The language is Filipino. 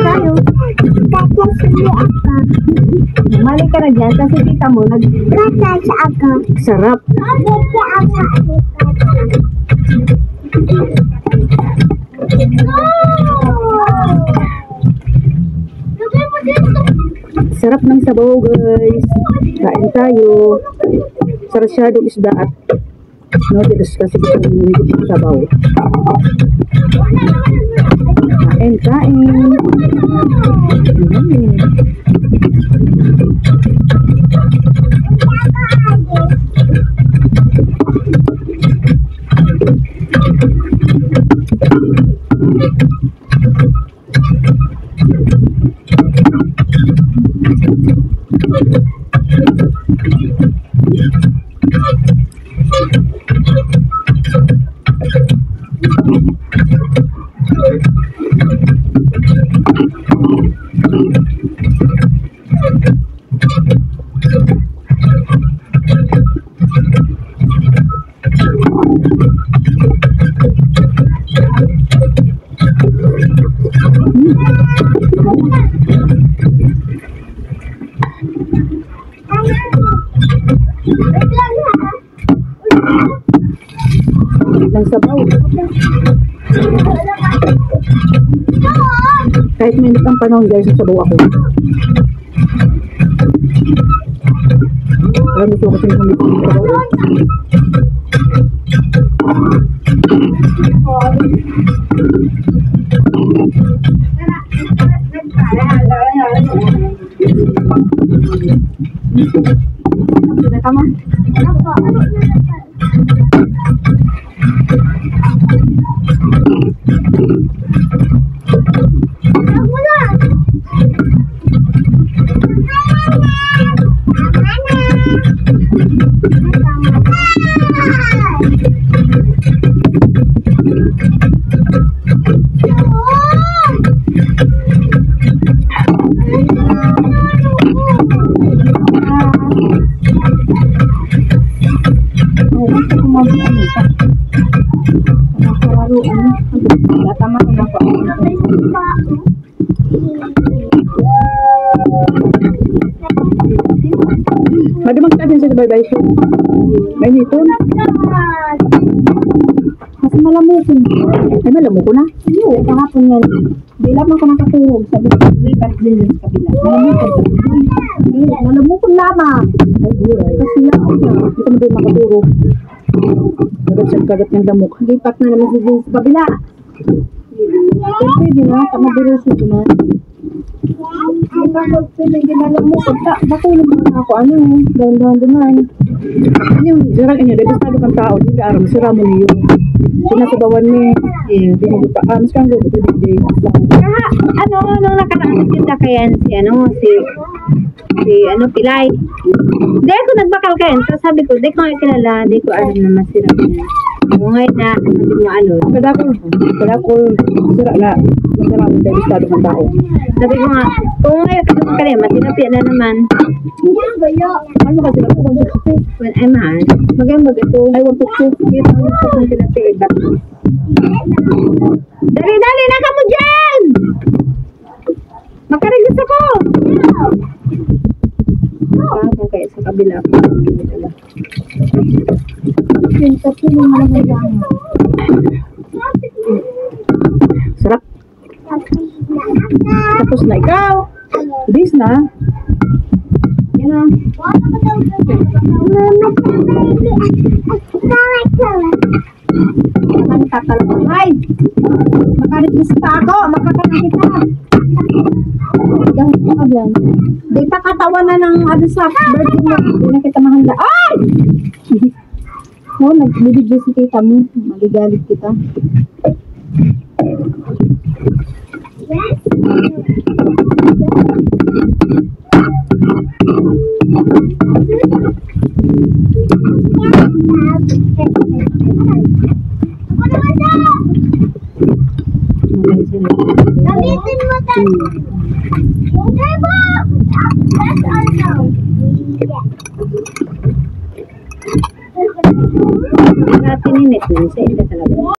tayo. Mali ka na dyan kasi kita mo sarap. Sarap ng sabaw, guys. Kain tayo. Sarasyadong isda at noodles kasi kita ng sabaw. Kain. Ng sabaw. Kahit minit ang panahon, guys, sabaw ako. Alam gusto ko kasi ng sabaw. Madamag ka din sa bye-bye show. May nito na. Mas malamukon. Ay, malamukon na. Oo, kahapon yan. Di lamang ko nakatulog. Sabi ko, lipat din sa kabila. Malamukon. Malamukon lamang. Ay, buray. Kasi yan. Ito mo din makatulog. Kagat ng damok. Lipat na naman sa din sa kabila. Pwede na. Tamabirusin ko na. Matulog na ako, dahan-dahan. Yung sarang inyo, dahil sabi kang tao, hindi ka aram, sira mo niyo. Sinasabawan ni, hindi mo buta, mas kang luto, hindi. Nung nakaraan kita kayan si Pilay. Di ako nagbakal kayan, pero sabi ko, di ko nga kilala, di ko alam na masira niya. Ngayon na, hindi mo kadakol, sira na, masira mo dahil estado ng tao. Sabi ko nga, kung ngayon ka naman kalima, tinapia na naman. Ano ka sila po kung sa when I'm mahal, mag-embag ito. Ay, wag po. Dito ang gusto kong tinapia. Dali, naka mo dyan! Makarigis ako! Kung kaya sa kabila. Sarap. Tapos na ikaw. Bis na. Yan na. Ay! Makarigis pa ako. Makakaroon kita. Gawin ka dyan. Di pa katawan na ng sa birthday mo. Di na kita mahanda. Ay! Nagbibigay si tita mo. Maligalit kita. Yes. Gamitin mo tayo. That's all now. Natin init lang sa ito talaga.